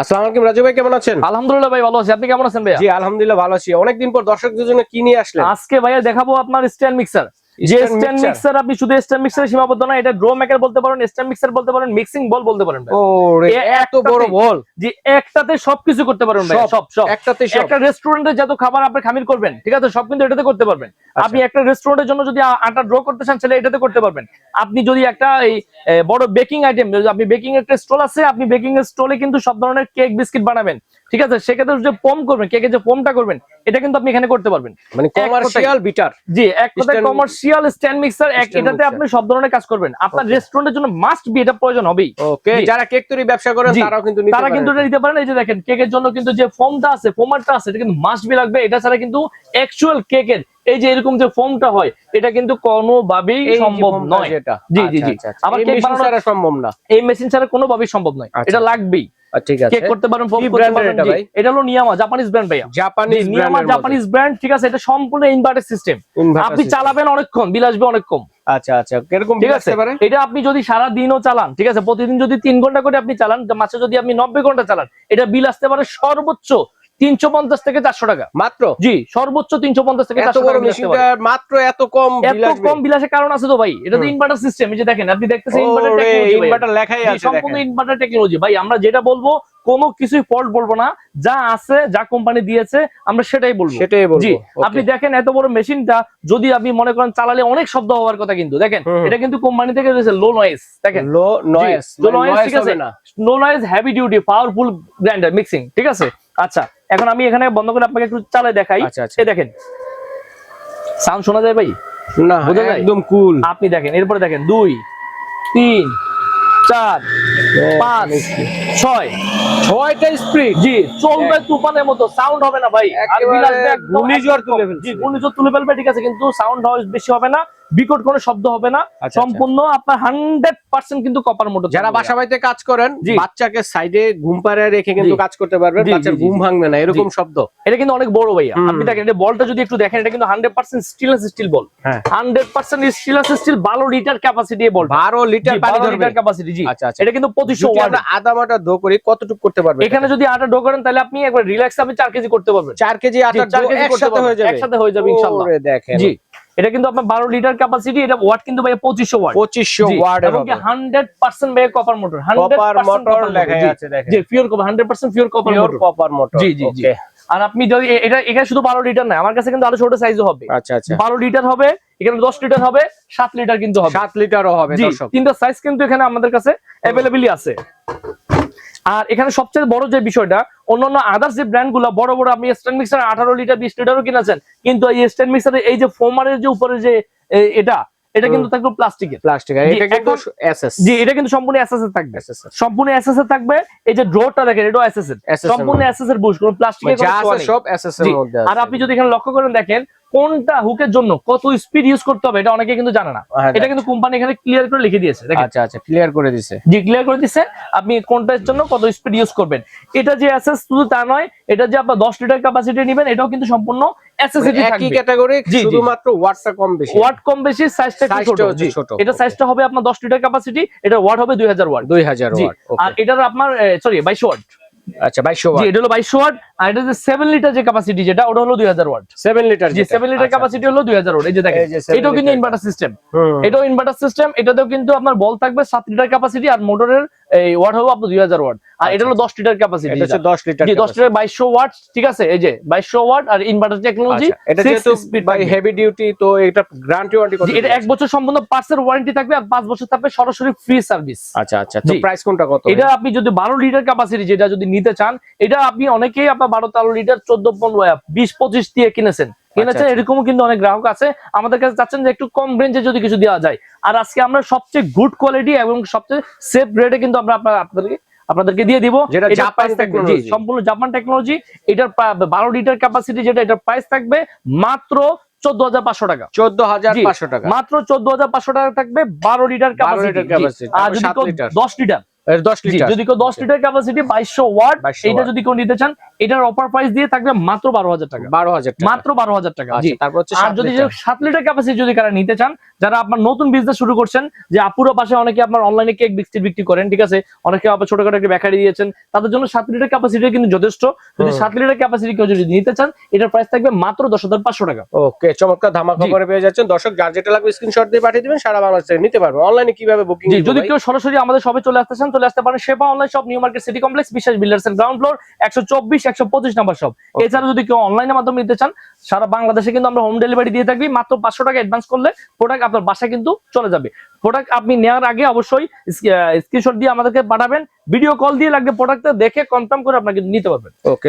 আসসালামু আলাইকুম রাজু ভাই, কেমন আছেন? আলহামদুলিল্লাহ ভাই ভালো আছি, আপনি কেমন আছেন ভাইয়া? জি আলহামদুলিল্লাহ ভালো আছি। অনেকদিন পর দর্শকদের জন্য কি নিয়ে আসলেন? আজকে ভাইয়া দেখাবো আপনার স্ট্যান্ড মিক্সার। যে স্ট্যান্ড মিক্সার আপনি শুধু স্ট্যান্ড মিক্সারে সীমাবদ্ধ না, এটা ড্রো মেকার বলতে পারেন, স্ট্যান্ড মিক্সার বলতে পারেন, মিক্সিং বল বলতে পারেন ভাই। ওরে এত বড় বল! জি একটাতে সবকিছু করতে পারবেন ভাই, সব একটাতে সব। একটা রেস্টুরেন্টে যত খাবার আপনি খামির করবেন, ঠিক আছে, সব কিন্তু এটাতে করতে পারবেন। আপনি একটা রেস্টুরেন্টের জন্য যদি আটা ড্র করতে চান তাহলে এটাতে করতে পারবেন। আপনি যদি একটা এই বড় বেকিং আইটেম, আপনি বেকিং একটা স্টল আছে, আপনি বেকিং এর স্টলে কিন্তু সব ধরনের কেক বিস্কিট বানাবেন, ঠিক আছে, সেক্ষেত্রে যে ফোম করবেন, কেকের যে ফোমটা করবেন, এটা কিন্তু আপনি এখানে করতে পারবেন। মানে কমার্শিয়াল বিটার। জি এক কথায় কমার্শিয়াল স্ট্যান্ড মিক্সার, এটাতে আপনি সব ধরনের কাজ করবেন। আপনার রেস্টুরেন্টের জন্য মাস্ট বি এটা প্রয়োজন হবেই। ওকে, যারা কেক তৈরি ব্যবসা করেন তারাও কিন্তু এটা নিতে পারেন। এই যে দেখেন কেকের জন্য কিন্তু যে ফোমটা আছে, ফোমারটা আছে, এটা কিন্তু মাস্ট বি লাগবে। এটা ছাড়া কিন্তু অ্যাকচুয়াল কেকের এই যে এরকম যে ফোমটা হয়, এটা কিন্তু কোনোভাবেই সম্ভব নয়। জি জি জি, আবার কেক বানানো সম্ভব না, এই মেশিন ছাড়া কোনোভাবেই সম্ভব নয়, এটা লাগবেই। ঠিক আছে, কেক করতে পারেন, ফোম করতে পারেন। এটা হলো নিয়ামা, জাপানিজ ব্র্যান্ড ভাইয়া, জাপানিজ ব্র্যান্ড, ঠিক আছে। এটা সম্পূর্ণ ইনভার্টার সিস্টেম, আপনি চালাবেন অনেকক্ষণ, বিল আসবে অনেক কম। আচ্ছা আচ্ছা, কিরকম বিল আসতে পারে? এটা আপনি যদি সারা দিনও চালান, ঠিক আছে, প্রতিদিন যদি 3 ঘন্টা করে আপনি চালান, মাসে যদি আপনি 90 ঘন্টা চালান, এটা বিল আসতে পারে সর্বোচ্চ 350 থেকে 400 টাকা মাত্র। জি সর্বোচ্চ 350 থেকে 400 টাকা মেশিনটা মাত্র এত কম বিল আসে। কারণ আছে তো ভাই, এটা তো ইনভার্টার সিস্টেম। এই যে দেখেন, আপনি দেখতেছেন ইনভার্টার টেকনোলজি, ইনভার্টার লেখাই আছে, সম্পূর্ণ ইনভার্টার টেকনোলজি ভাই। আমরা যেটা বলবো কোনো কিছুই ফল্ট বলবো না, যা আছে, যা কোম্পানি দিয়েছে আমরা সেটাই বলবো। জি আপনি দেখেন এত বড় মেশিনটা যদি আপনি মনে করেন চালালে অনেক শব্দ হওয়ার কথা, কিন্তু দেখেন এটা কিন্তু কোম্পানি থেকে দিয়েছে লো নয়েজ। দেখেন লো নয়েজ, ঠিক আছে, low noise heavy duty powerful grinder mixing, ঠিক আছে। আচ্ছা এখন আমি এখানে বন্ধ করে আপনাকে একটু চালাই দেখাই। এই দেখেন সাউন্ড শোনা যায় ভাই? না, একদম কুল। আপনি দেখেন, এরপরে দেখেন 2 3 4 5 6 6টা স্পিড। জি চলবে তুফানের মতো, সাউন্ড হবে না ভাই, আর বিল আসবে ঘূর্ণিঝড় তুলে ফেলবে। জি ঘূর্ণিঝড় তুলে ফেলবে, ঠিক আছে, কিন্তু সাউন্ড নয়েজ বেশি হবে না, বিকট কোনো শব্দ হবে না। সম্পূর্ণ আপনার 100% কিন্তু কপার মোটর। যারা বাসা বাড়িতে কাজ করেন, বাচ্চাকে সাইডে ঘুম পাড়ায় রেখে কিন্তু কাজ করতে পারবেন, বাচ্চার ঘুম ভাঙবে না এরকম শব্দ। এটা কিন্তু অনেক বড় ভাইয়া, আপনি দেখেন এটা বলটা যদি একটু দেখেন, এটা কিন্তু 100% স্টেনলেস স্টিল বল, 100% স্টেনলেস স্টিল, 12 লিটার ক্যাপাসিটি বল, 12 লিটার পানি ধরবে ক্যাপাসিটি। জি আচ্ছা, এটা কিন্তু 2500 ওয়াট। আদা মাটা ডো করি কতটুকু করতে পারবেন? এখানে যদি আটা ডো করেন তাহলে আপনি একবার রিল্যাক্স আপনি 4 কেজি করতে পারবেন। 4 কেজি আটা ডো একসাথে হয়ে যাবে ইনশাআল্লাহ। দেখেন জি এটা কিন্তু আপনার 12 লিটার ক্যাপাসিটি, এটা ওয়াট কিন্তু ভাই 2500 ওয়াট। 2500 ওয়াট এবং কি 100% ভাই কপার মোটর, 100% মোটর লেখা আছে দেখেন। জি pure copper, 100% pure copper motor. জি জি জি। আর আপনি যদি এটা এখানে শুধু 12 লিটার না, আমার কাছে কিন্তু আরো ছোট সাইজও হবে। আচ্ছা আচ্ছা, 12 লিটার হবে, এখানে 10 লিটার হবে, 7 লিটার কিন্তু হবে, 7 লিটারও হবে দর্শক। তিনটা সাইজ কিন্তু এখানে আমাদের কাছে अवेलेबल আছে। আর এখানে সবচেয়ে বড় যে বিষয়টা, অন্যান্য আদার্স যে ব্র্যান্ড গুলো বড় বড় আপনি স্ট্যান্ড মিক্সার 18 লিটার 20 লিটারও কিনেছেন, কিন্তু এই স্ট্যান্ড মিক্সারের এই যে ফোমারের যে উপরে যে এটা কিন্তু থাকবে প্লাস্টিকের। এটা কিন্তু এসএস। জি এটা কিন্তু সম্পূর্ণ এসএস এর থাকবে, সম্পূর্ণ এসএস এর থাকবে। এই যে ড্রোটা দেখেন, এটাও এসএস এর, সম্পূর্ণ এসএস এর বুশ, কোনো প্লাস্টিকের কোনো কিছু নেই, সব এসএস এর মধ্যে আছে। আর আপনি যদি এখানে লক্ষ্য করেন দেখেন কোনটা হুকের জন্য কত স্পিড ইউজ করতে হবে, এটা অনেকে কিন্তু জানে না। এটা কিন্তু কোম্পানি এখানে ক্লিয়ার করে লিখে দিয়েছে। আচ্ছা আচ্ছা, ক্লিয়ার করে দিয়েছে। জি ক্লিয়ার করে দিয়েছে, আপনি কোনটার জন্য কত স্পিড ইউজ করবেন। এটা যে এসএস শুধু তা নয়, এটা যে আপনি 10 লিটার ক্যাপাসিটি নেবেন, এটাও কিন্তু সম্পূর্ণ এসএস এর থাকবে, একই ক্যাটাগরি, শুধুমাত্র ওয়াটটা কম বেশি। ওয়াট কম বেশি, সাইজটা একটু ছোট। এটা সাইজটা হবে আপনার 10 লিটার ক্যাপাসিটি, এটা ওয়াট হবে 2000 ওয়াট। 2000 ওয়াট। আর এটার আপনার সরি 2200 ওয়াট। আচ্ছা 2200 ওয়াট। জি এটা হলো 2200 ওয়াট। আর এটা যে 7 লিটার যে ক্যাপাসিটি, যেটা ওটা হলো 2000 ওয়াট। 7 লিটার, জি 7 লিটার ক্যাপাসিটি হলো 2000 ওয়াট। এই যে দেখেন এটাও কিন্তু ইনভার্টার সিস্টেম, এটাও ইনভার্টার সিস্টেম। এটাতেও কিন্তু আপনার বল থাকবে 7 লিটার ক্যাপাসিটি, আর মোটরের এই ওয়াট হবে আপনার 2000 ওয়াট। আর এটা হলো 10 লিটার ক্যাপাসিটি, এটা হচ্ছে 10 লিটার। জি 10 লিটার 2200 ওয়াট, ঠিক আছে। এই যে 2200 ওয়াট আর ইনভার্টার টেকনোলজি। এটা যেহেতু বাই হেভি ডিউটি, তো এটা গ্যারান্টি ওয়ারেন্টি কত? এটা 1 বছর সম্পূর্ণ পার্টসের ওয়ারেন্টি থাকবে, আর 5 বছর থাকবে সরাসরি ফ্রি সার্ভিস। আচ্ছা আচ্ছা, তো প্রাইস কোনটা কত? এটা আপনি যদি 12 লিটার ক্যাপাসিটি যেটা যদি নিতে চান, এটা আপনি অনেকেই আপনার 12-13 লিটার 14-15-20-25 দিয়ে কিনেছেন, এরকমও কিন্তু অনেক গ্রাহক আছে আমাদের কাছে চাচ্ছেন যে একটু কম রেঞ্জে যদি কিছু দেওয়া যায়। আর আজকে আমরা সবচেয়ে গুড কোয়ালিটি এবং সবচেয়ে সেফ রেটে কিন্তু আমরা আপনাদেরকে দিয়ে দিব, যেটা জাপান টেকনোলজি, সম্পূর্ণ জাপান টেকনোলজি। এটার 12 লিটার ক্যাপাসিটি যেটা, এটার প্রাইস থাকবে মাত্র 14500 টাকা। 14500 টাকা, মাত্র 14500 টাকা থাকবে 12 লিটার ক্যাপাসিটি। আর যদি 10 লিটার, 10 লিটার যদি কেউ 10 লিটার ক্যাপাসিটি 2200 ওয়াট, এটা যদি কেউ নিতে চান, এটার অফার প্রাইস দিয়ে থাকবে মাত্র 12,000 টাকা। 12,000 টাকা, মাত্র 12,000 টাকা। জি, তারপর হচ্ছে আর যদি 7 লিটার ক্যাপাসিটি যদি কারা নিতে চান, যারা আপনার নতুন বিজনেস শুরু করছেন, যে আপুরা পাশে অনেকে আপনার অনলাইনে কেক বিক্রি করেন, ঠিক আছে, অনেকে আবার ছোটখাটো একটা বেকারি দিয়েছেন, তাদের জন্য 7 লিটার ক্যাপাসিটি কিন্তু যথেষ্ট। যদি 7 লিটার ক্যাপাসিটি কেউ যদি নিতে চান, এটার প্রাইস থাকবে মাত্র 10,500 টাকা। ওকে, চমৎকার ধামাকা করে পেয়ে যাচ্ছেন দর্শক। যার যেটা লাগবে স্ক্রিনশট দিয়ে পাঠিয়ে দিবেন, সারা বাংলাদেশ থেকে নিতে পারবে। অনলাইনে কিভাবে বুকিং? যদি কেউ সরাসরি আমাদের শপে চলে আসতে চান, চলে আসতে পারেন Shefa online shop, new market city complex, Biswas builders এর গ্রাউন্ড ফ্লোর, 124 125 নাম্বার শপ। এছাড়া যদি কেউ অনলাইনের মাধ্যমে নিতে চান, সারা বাংলাদেশে কিন্তু আমরা হোম ডেলিভারি দিয়ে থাকি। মাত্র 500 টাকা অ্যাডভান্স করলে প্রোডাক্ট আপনার বাসায় কিন্তু চলে যাবে। প্রোডাক্ট আপনি নেওয়ার আগে অবশ্যই স্ক্রিনশট দিয়ে আমাদেরকে পাঠাবেন, ভিডিও কল দিয়ে লাগবে প্রোডাক্টটা দেখে কনফার্ম করে আপনাকে নিতে পারবেন। ওকে।